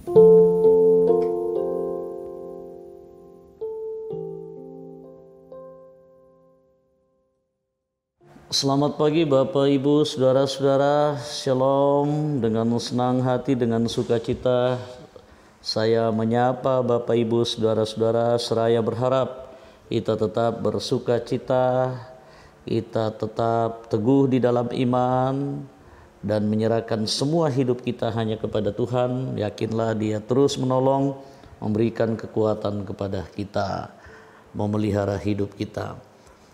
Selamat pagi Bapak Ibu, Saudara-saudara, Shalom. Dengan senang hati, dengan sukacita saya menyapa Bapak Ibu, Saudara-saudara, seraya berharap kita tetap bersukacita, kita tetap teguh di dalam iman dan menyerahkan semua hidup kita hanya kepada Tuhan. Yakinlah Dia terus menolong, memberikan kekuatan kepada kita, memelihara hidup kita.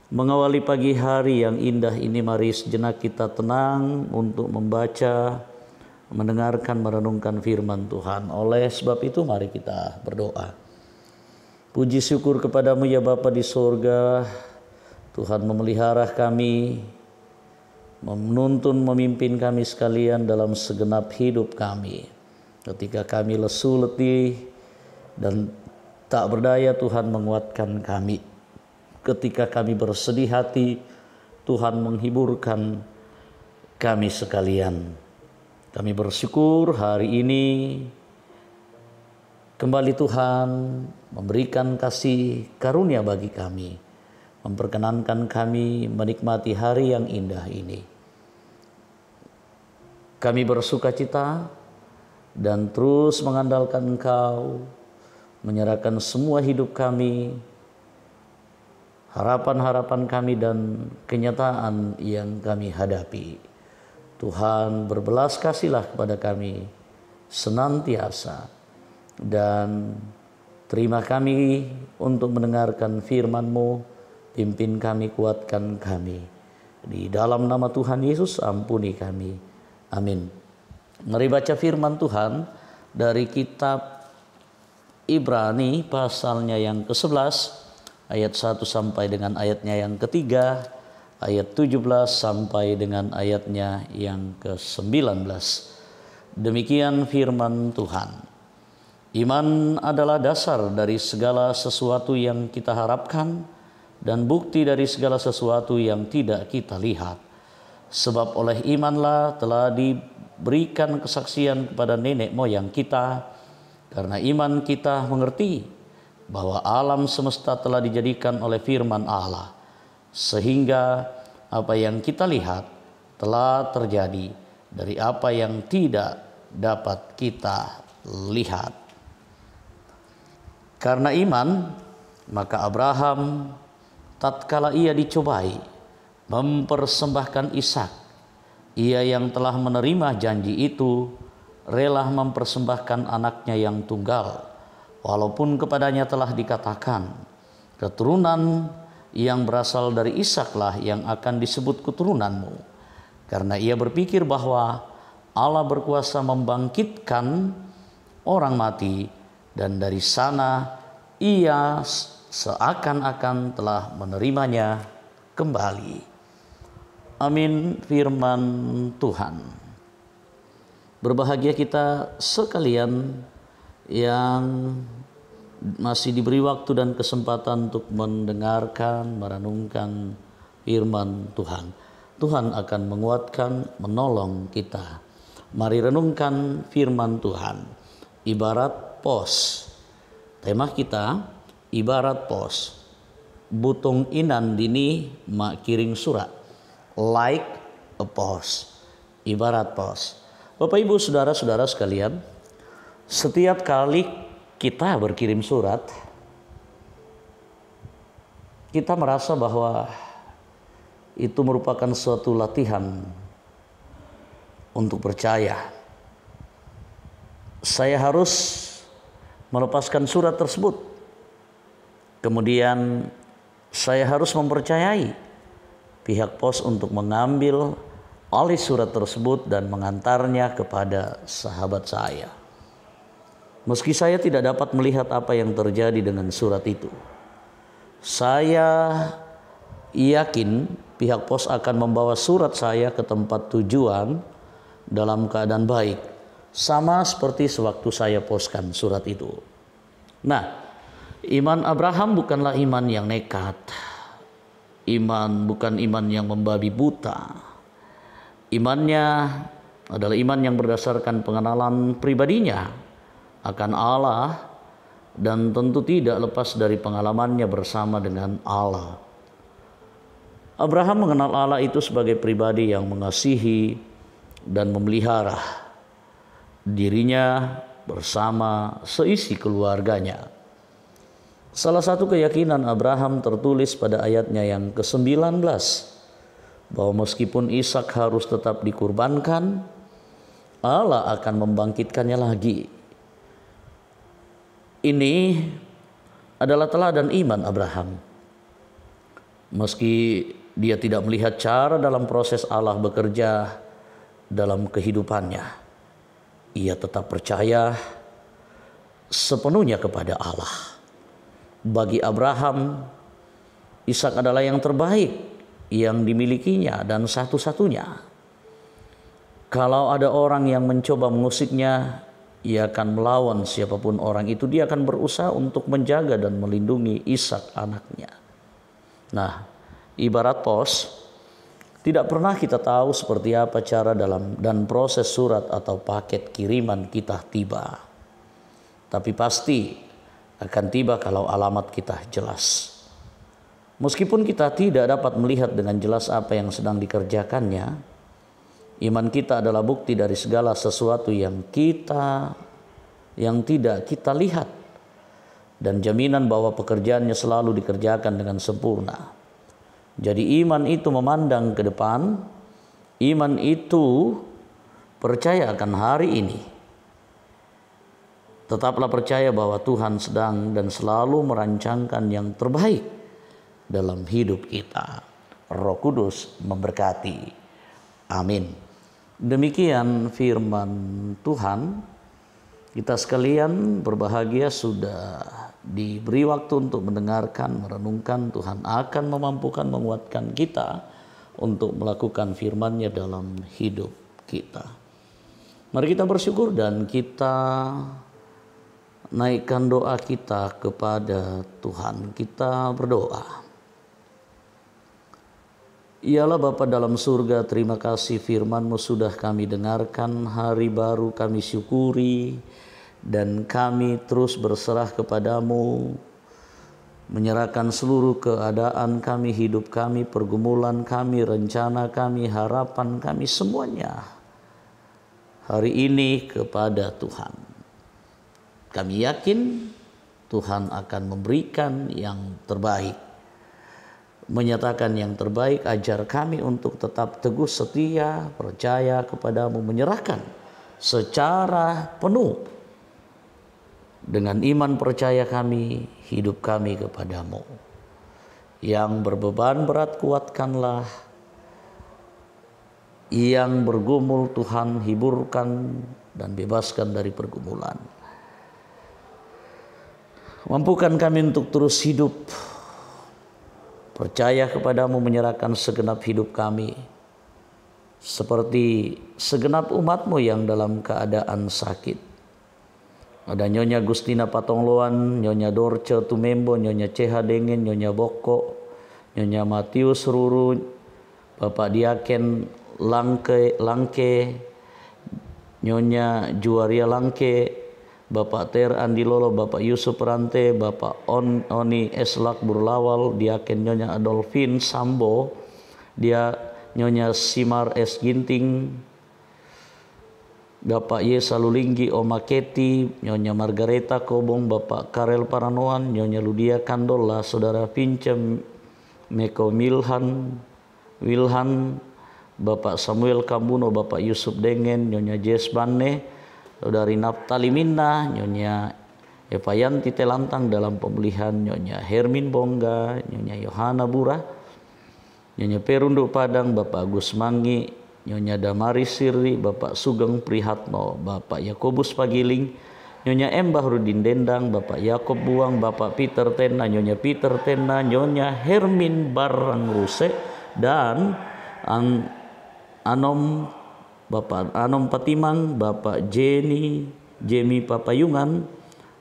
Mengawali pagi hari yang indah ini, mari sejenak kita tenang untuk membaca, mendengarkan, merenungkan firman Tuhan. Oleh sebab itu mari kita berdoa. Puji syukur kepadamu ya Bapa di sorga, Tuhan memelihara kami, menuntun memimpin kami sekalian dalam segenap hidup kami. Ketika kami lesu letih dan tak berdaya, Tuhan menguatkan kami. Ketika kami bersedih hati, Tuhan menghiburkan kami sekalian. Kami bersyukur hari ini kembali Tuhan memberikan kasih karunia bagi kami, memperkenankan kami menikmati hari yang indah ini. Kami bersukacita dan terus mengandalkan Engkau, menyerahkan semua hidup kami, harapan-harapan kami dan kenyataan yang kami hadapi. Tuhan, berbelas kasihlah kepada kami senantiasa, dan terima kami untuk mendengarkan firman-Mu. Pimpin kami, kuatkan kami. Di dalam nama Tuhan Yesus ampuni kami. Amin. Mari baca firman Tuhan dari kitab Ibrani pasalnya yang ke-11, ayat 1 sampai dengan ayatnya yang ketiga, ayat 17 sampai dengan ayatnya yang ke-19. Demikian firman Tuhan. Iman adalah dasar dari segala sesuatu yang kita harapkan dan bukti dari segala sesuatu yang tidak kita lihat. Sebab oleh imanlah telah diberikan kesaksian kepada nenek moyang kita, karena iman kita mengerti bahwa alam semesta telah dijadikan oleh firman Allah, sehingga apa yang kita lihat telah terjadi dari apa yang tidak dapat kita lihat. Karena iman, maka Abraham tatkala ia dicobai mempersembahkan Ishak, ia yang telah menerima janji itu rela mempersembahkan anaknya yang tunggal, walaupun kepadanya telah dikatakan, keturunan yang berasal dari Ishaklah yang akan disebut keturunanmu. Karena ia berpikir bahwa Allah berkuasa membangkitkan orang mati, dan dari sana ia seakan-akan telah menerimanya kembali. Amin. Firman Tuhan. Berbahagia kita sekalian yang masih diberi waktu dan kesempatan untuk mendengarkan, merenungkan firman Tuhan. Tuhan akan menguatkan, menolong kita. Mari renungkan firman Tuhan. Ibarat pos. Tema kita ibarat pos. Butung inan dini mak kiring surat. Like a pos. Ibarat pos. Bapak Ibu saudara-saudara sekalian, setiap kali kita berkirim surat, kita merasa bahwa itu merupakan suatu latihan untuk percaya. Saya harus melepaskan surat tersebut. Kemudian saya harus mempercayai pihak pos untuk mengambil alih surat tersebut dan mengantarnya kepada sahabat saya. Meski saya tidak dapat melihat apa yang terjadi dengan surat itu, saya yakin pihak pos akan membawa surat saya ke tempat tujuan dalam keadaan baik, sama seperti sewaktu saya poskan surat itu. Nah, iman Abraham bukanlah iman yang nekat. Bukan iman yang membabi buta. Imannya adalah iman yang berdasarkan pengenalan pribadinya akan Allah dan tentu tidak lepas dari pengalamannya bersama dengan Allah. Abraham mengenal Allah itu sebagai pribadi yang mengasihi dan memelihara dirinya bersama seisi keluarganya. Salah satu keyakinan Abraham tertulis pada ayatnya yang ke-19, bahwa meskipun Ishak harus tetap dikurbankan, Allah akan membangkitkannya lagi. Ini adalah teladan iman Abraham. Meski dia tidak melihat cara dalam proses Allah bekerja dalam kehidupannya, ia tetap percaya sepenuhnya kepada Allah. Bagi Abraham, Ishak adalah yang terbaik yang dimilikinya dan satu-satunya. Kalau ada orang yang mencoba mengusiknya, ia akan melawan siapapun orang itu. Dia akan berusaha untuk menjaga dan melindungi Ishak anaknya. Nah, ibarat pos, tidak pernah kita tahu seperti apa cara dalam dan proses surat atau paket kiriman kita tiba. Tapi pasti akan tiba kalau alamat kita jelas. Meskipun kita tidak dapat melihat dengan jelas apa yang sedang dikerjakannya, iman kita adalah bukti dari segala sesuatu yang tidak kita lihat, dan jaminan bahwa pekerjaannya selalu dikerjakan dengan sempurna. Jadi iman itu memandang ke depan, iman itu percaya akan hari ini. Tetaplah percaya bahwa Tuhan sedang dan selalu merancangkan yang terbaik dalam hidup kita. Roh Kudus memberkati. Amin. Demikian firman Tuhan. Kita sekalian berbahagia sudah diberi waktu untuk mendengarkan, merenungkan. Tuhan akan memampukan, menguatkan kita untuk melakukan firman-Nya dalam hidup kita. Mari kita bersyukur dan kita naikkan doa kita kepada Tuhan. Kita berdoa. Ialah Bapa dalam surga, terima kasih firman-Mu sudah kami dengarkan. Hari baru kami syukuri dan kami terus berserah kepadamu, menyerahkan seluruh keadaan kami, hidup kami, pergumulan kami, rencana kami, harapan kami, semuanya hari ini kepada Tuhan. Kami yakin Tuhan akan memberikan yang terbaik, menyatakan yang terbaik. Ajar kami untuk tetap teguh setia, percaya kepadamu, menyerahkan secara penuh dengan iman percaya kami, hidup kami kepadamu. Yang berbeban berat kuatkanlah, yang bergumul Tuhan hiburkan dan bebaskan dari pergumulan. Mampukan kami untuk terus hidup percaya kepadamu, menyerahkan segenap hidup kami seperti segenap umat-Mu yang dalam keadaan sakit. Ada Nyonya Gustina Patongloan, Nyonya Dorce Tumembo, Nyonya Ceha Dengen, Nyonya Boko, Nyonya Matius Ruru, Bapak Diaken Langke, Nyonya Juaria Langke, Bapak Ter Andi Lolo, Bapak Yusuf Rante, Bapak Oni Eslak Burlawal, Diaken Nyonya Adolfin Sambo, dia Nyonya Simar S Ginting, Bapak Yesa Lulinggi Oma Keti, Nyonya Margareta Kobong, Bapak Karel Paranoan, Nyonya Ludia Kandola, Saudara Vincem Meko Wilhan, Bapak Samuel Kambuno, Bapak Yusuf Dengen, Nyonya Jess Banne, Saudari Naftali Minna, Nyonya Evayanti Telantang dalam pemulihan, Nyonya Hermin Bongga, Nyonya Yohana Bura, Nyonya Perunduk Padang, Bapak Agus Mangi, Nyonya Damari Sirri, Bapak Sugeng Prihatno, Bapak Yakobus Pagiling, Nyonya M. Bahrudin Dendang, Bapak Yakob Buang, Bapak Peter Tena, Nyonya Peter Tena, Nyonya Hermin Barang Ruse, dan Bapak Anom Patimang, Bapak Jemi Papayungan,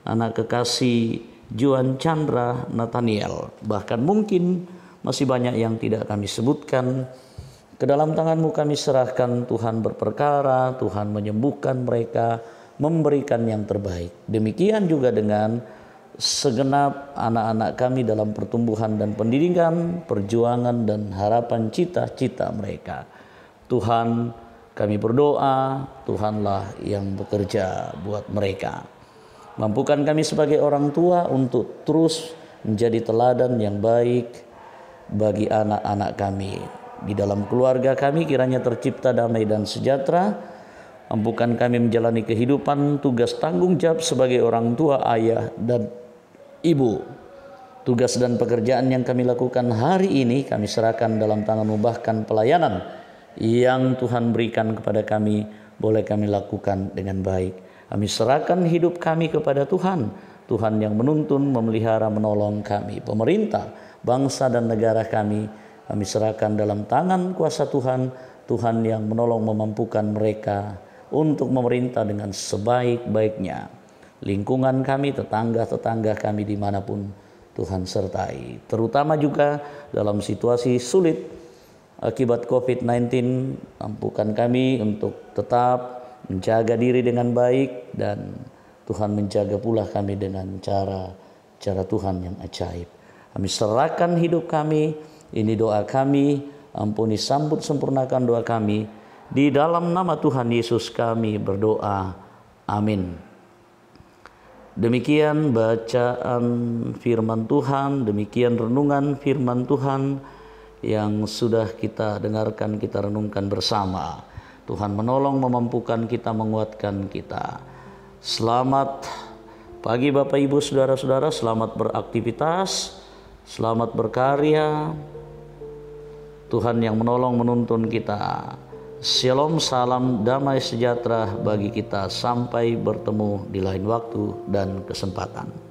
anak kekasih Juan Chandra Nathaniel. Bahkan mungkin masih banyak yang tidak kami sebutkan. Ke dalam tangan-Mu kami serahkan. Tuhan berperkara, Tuhan menyembuhkan mereka, memberikan yang terbaik. Demikian juga dengan segenap anak-anak kami dalam pertumbuhan dan pendidikan, perjuangan dan harapan cita-cita mereka. Tuhan, kami berdoa, Tuhanlah yang bekerja buat mereka. Mampukan kami sebagai orang tua untuk terus menjadi teladan yang baik bagi anak-anak kami. Di dalam keluarga kami kiranya tercipta damai dan sejahtera. Mampukan kami menjalani kehidupan tugas tanggung jawab sebagai orang tua, ayah dan ibu. Tugas dan pekerjaan yang kami lakukan hari ini kami serahkan dalam tangan-Mu, bahkan pelayanan yang Tuhan berikan kepada kami boleh kami lakukan dengan baik. Kami serahkan hidup kami kepada Tuhan. Tuhan yang menuntun, memelihara, menolong kami. Pemerintah, bangsa dan negara kami serahkan dalam tangan kuasa Tuhan. Tuhan yang menolong memampukan mereka untuk memerintah dengan sebaik-baiknya. Lingkungan kami, tetangga-tetangga kami dimanapun Tuhan sertai. Terutama juga dalam situasi sulit akibat COVID-19, mampukan kami untuk tetap menjaga diri dengan baik, dan Tuhan menjaga pula kami dengan cara Tuhan yang ajaib. Kami serahkan hidup kami, ini doa kami, ampuni, sambut, sempurnakan doa kami. Di dalam nama Tuhan Yesus kami berdoa. Amin. Demikian bacaan firman Tuhan, demikian renungan firman Tuhan yang sudah kita dengarkan, kita renungkan bersama. Tuhan menolong, memampukan kita, menguatkan kita. Selamat pagi Bapak Ibu Saudara-saudara, selamat beraktivitas, selamat berkarya. Tuhan yang menolong, menuntun kita. Shalom, salam damai sejahtera bagi kita. Sampai bertemu di lain waktu dan kesempatan.